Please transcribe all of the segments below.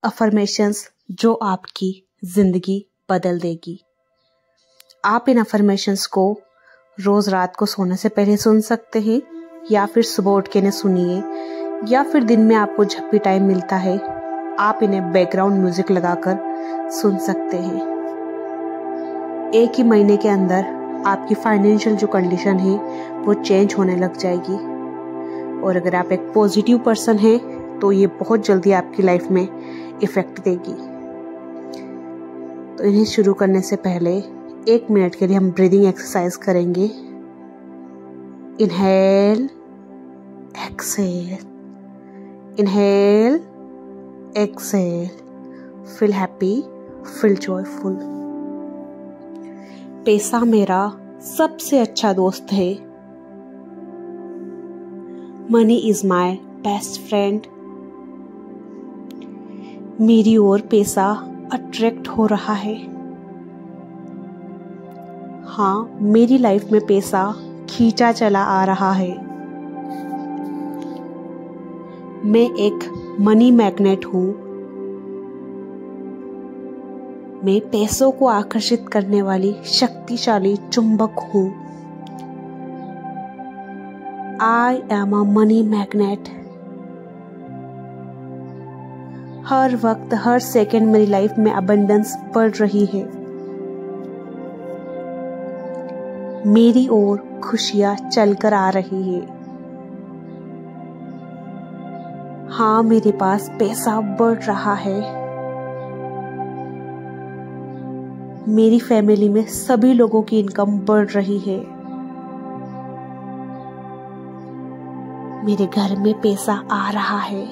Affirmations जो आपकी जिंदगी बदल देगी। आप इन अफर्मेशंस को रोज रात को सोने से पहले सुन सकते हैं, या फिर सुबह उठ के इन्हें सुनिए, या फिर दिन में आपको जब भी टाइम मिलता है आप इन्हें बैकग्राउंड म्यूजिक लगाकर सुन सकते हैं। एक ही महीने के अंदर आपकी फाइनेंशियल जो कंडीशन है वो चेंज होने लग जाएगी। और अगर आप एक पॉजिटिव पर्सन हैं तो ये बहुत जल्दी आपकी लाइफ में इफेक्ट देगी। तो इन्हें शुरू करने से पहले 1 मिनट के लिए हम ब्रीदिंग एक्सरसाइज करेंगे। Inhale, exhale, inhale, exhale. Feel happy, feel joyful. पैसा मेरा सबसे अच्छा दोस्त है। Money is my best friend. मेरी ओर पैसा अट्रैक्ट हो रहा है। हाँ, मेरी लाइफ में पैसा खींचा चला आ रहा है। मैं एक मनी मैग्नेट हूं। मैं पैसों को आकर्षित करने वाली शक्तिशाली चुंबक हूं। I am a money magnet. हर वक्त हर सेकंड मेरी लाइफ में अबंडेंस बढ़ रही है। मेरी ओर खुशियां चलकर आ रही है। हाँ, मेरे पास पैसा बढ़ रहा है। मेरी फैमिली में सभी लोगों की इनकम बढ़ रही है। मेरे घर में पैसा आ रहा है।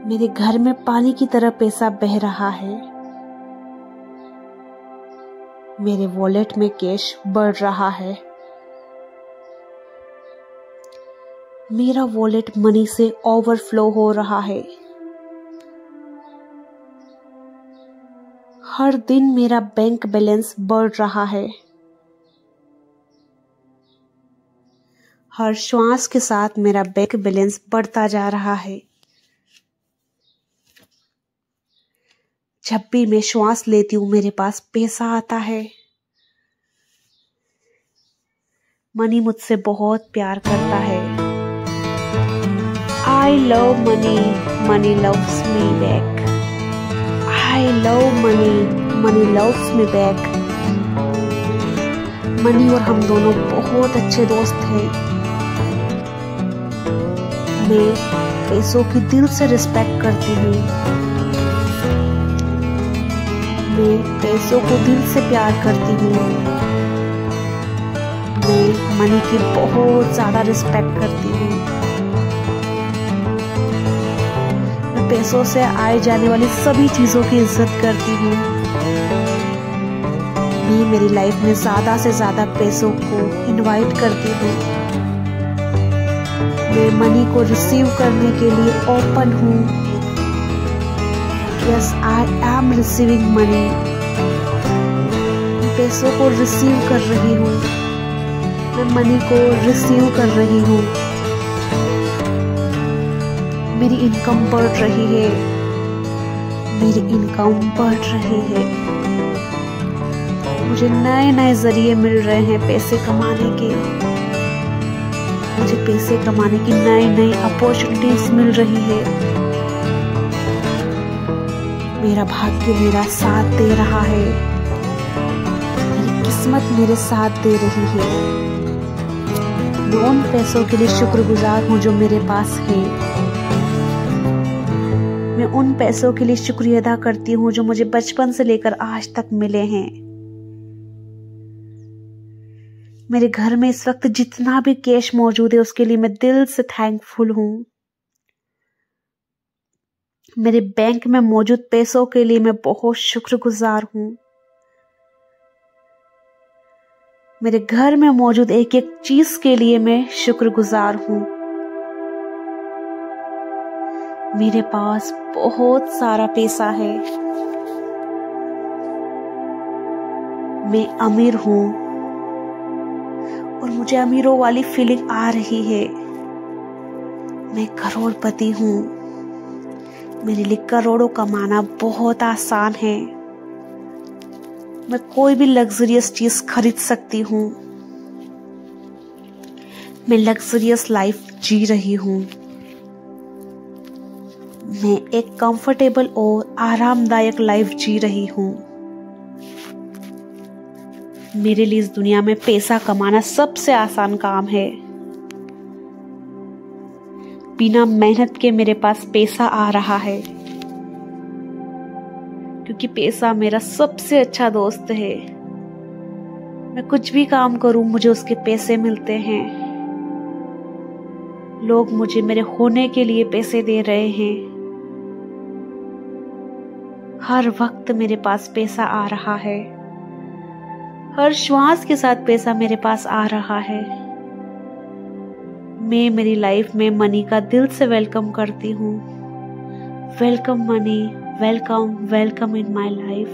मेरे घर में पानी की तरह पैसा बह रहा है। मेरे वॉलेट में कैश बढ़ रहा है। मेरा वॉलेट मनी से ओवरफ्लो हो रहा है। हर दिन मेरा बैंक बैलेंस बढ़ रहा है। हर श्वास के साथ मेरा बैंक बैलेंस बढ़ता जा रहा है। जब भी मैं श्वास लेती हूँ मेरे पास पैसा आता है। मनी मुझसे बहुत प्यार करता है। I love money, money loves me back. I love money, money loves me back. Money और हम दोनों बहुत अच्छे दोस्त हैं। मैं पैसों की दिल से रिस्पेक्ट करती हूँ। मैं पैसों को दिल से प्यार करती हूँ। मैं मनी की बहुत ज्यादा रिस्पेक्ट करती हूँ। मैं पैसों से आए जाने वाली सभी चीजों की इज्जत करती हूँ। मैं मेरी लाइफ में ज्यादा से ज्यादा पैसों को इनवाइट करती हूँ। मैं मनी को रिसीव करने के लिए ओपन हूँ। Yes, I am receiving money. मैं पैसों को रिसीव कर रही हूँ। मैं मनी को रिसीव कर रही हूँ। मेरी इनकम बढ़ रही है। मेरी इनकम बढ़ रही है। मुझे नए नए जरिए मिल रहे हैं पैसे कमाने के। मुझे पैसे कमाने की नई नई अपॉर्चुनिटीज मिल रही है। मेरा भाग्य मेरा साथ दे रहा है। मेरी किस्मत मेरे साथ दे रही है। मैं उन पैसों के लिए शुक्रगुजार हूँ जो मेरे पास है। मैं उन पैसों के लिए शुक्रिया अदा करती हूँ जो मुझे बचपन से लेकर आज तक मिले हैं। मेरे घर में इस वक्त जितना भी कैश मौजूद है उसके लिए मैं दिल से थैंकफुल हूँ। मेरे बैंक में मौजूद पैसों के लिए मैं बहुत शुक्रगुजार हूँ। मेरे घर में मौजूद एक एक चीज के लिए मैं शुक्रगुजार हूँ। मेरे पास बहुत सारा पैसा है। मैं अमीर हूँ और मुझे अमीरों वाली फीलिंग आ रही है। मैं करोड़पति हूँ। मेरे लिए करोड़ों कमाना बहुत आसान है। मैं कोई भी लग्जरियस चीज खरीद सकती हूँ। मैं लग्जरियस लाइफ जी रही हूँ। मैं एक कंफर्टेबल और आरामदायक लाइफ जी रही हूँ। मेरे लिए इस दुनिया में पैसा कमाना सबसे आसान काम है। बिना मेहनत के मेरे पास पैसा आ रहा है, क्योंकि पैसा मेरा सबसे अच्छा दोस्त है। मैं कुछ भी काम करूं, मुझे उसके पैसे मिलते हैं। लोग मुझे मेरे होने के लिए पैसे दे रहे हैं। हर वक्त मेरे पास पैसा आ रहा है। हर श्वास के साथ पैसा मेरे पास आ रहा है। मैं मेरी लाइफ में मनी का दिल से वेलकम करती हूँ। Welcome money, welcome welcome in my life.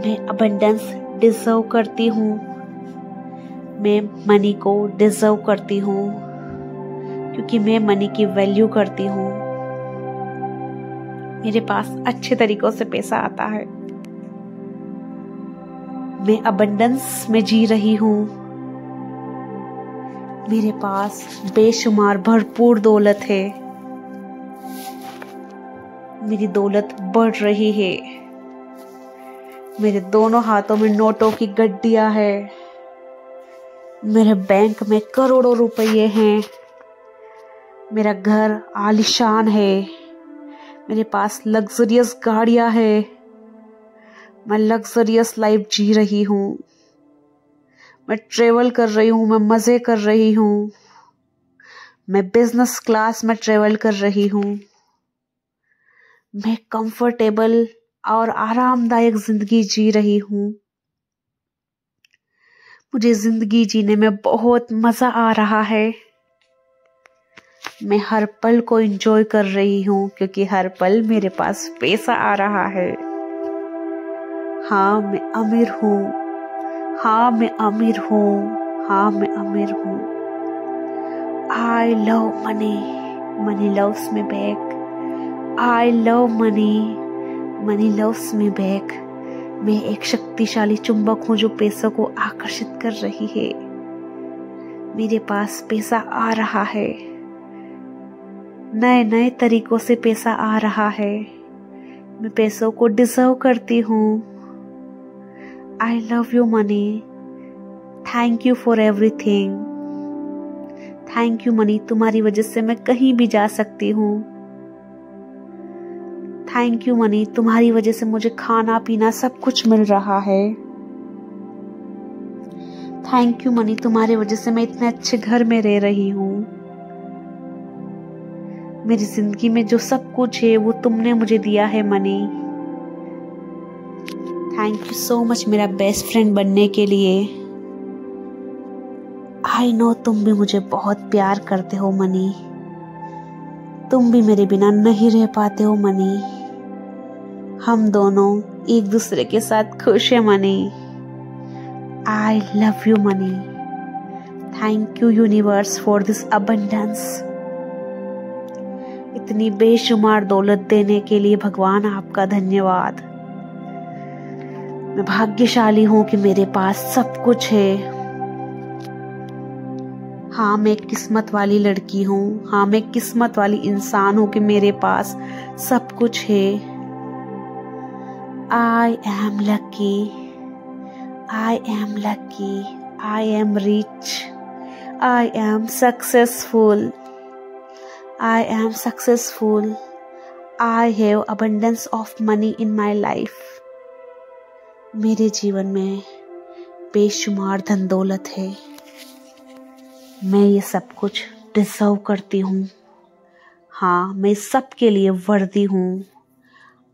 मैं अबंडेंस डिजर्व करती हूँ। मैं मनी को डिजर्व करती हूँ, क्योंकि मैं मनी की वैल्यू करती हूँ। मेरे पास अच्छे तरीकों से पैसा आता है। मैं अबंडेंस में जी रही हूँ। मेरे पास बेशुमार भरपूर दौलत है। मेरी दौलत बढ़ रही है। मेरे दोनों हाथों में नोटों की गड्डियां हैं। मेरे बैंक में करोड़ों रुपये हैं। मेरा घर आलीशान है। मेरे पास लग्जरियस गाड़ियां हैं। मैं लग्जरियस लाइफ जी रही हूँ। मैं ट्रेवल कर रही हूँ। मैं मजे कर रही हूँ। मैं बिजनेस क्लास में ट्रेवल कर रही हूँ। मैं कंफर्टेबल और आरामदायक जिंदगी जी रही हूँ। मुझे जिंदगी जीने में बहुत मजा आ रहा है। मैं हर पल को एंजॉय कर रही हूँ, क्योंकि हर पल मेरे पास पैसा आ रहा है। हाँ, मैं अमीर हूँ। हाँ, मैं अमीर हूँ। हाँ, मैं अमीर हूँ। I love money. Money loves me back. I love money. Money loves me back. मैं एक शक्तिशाली चुंबक हूँ जो पैसों को आकर्षित कर रही है। मेरे पास पैसा आ रहा है। नए नए तरीकों से पैसा आ रहा है। मैं पैसों को डिजर्व करती हूँ। I love you money. Thank you for everything. Thank you money. तुम्हारी वजह से मैं कहीं भी जा सकती हूँ। Thank you money. तुम्हारी वजह से मुझे खाना पीना सब कुछ मिल रहा है। Thank you money. तुम्हारी वजह से मैं इतने अच्छे घर में रह रही हूँ। मेरी जिंदगी में जो सब कुछ है वो तुमने मुझे दिया है money. Thank you so much मेरा बेस्ट फ्रेंड बनने के लिए। आई नो तुम भी मुझे बहुत प्यार करते हो मनी। तुम भी मेरे बिना नहीं रह पाते हो मनी। हम दोनों एक दूसरे के साथ खुश है money. I love you money. Thank you universe for this abundance. इतनी बेशुमार दौलत देने के लिए भगवान आपका धन्यवाद। मैं भाग्यशाली हूँ कि मेरे पास सब कुछ है। हाँ, मैं एक किस्मत वाली लड़की हूँ। हाँ, मैं किस्मत वाली इंसान हूँ कि मेरे पास सब कुछ है। I am lucky. I am lucky. I am rich. I am successful. I am successful. I have abundance of money in my life. मेरे जीवन में बेशुमार धन दौलत है। मैं ये सब कुछ डिजर्व करती हूँ। हाँ, मैं सब के लिए वर्दी हूँ।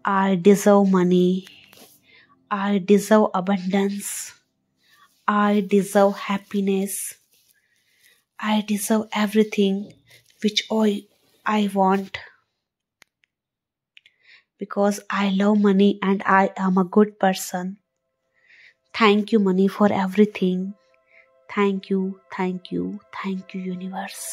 I deserve money. I deserve abundance. I deserve happiness. I deserve everything which I want, because I love money and I am a good person. Thank you money for everything. Thank you, thank you, thank you universe.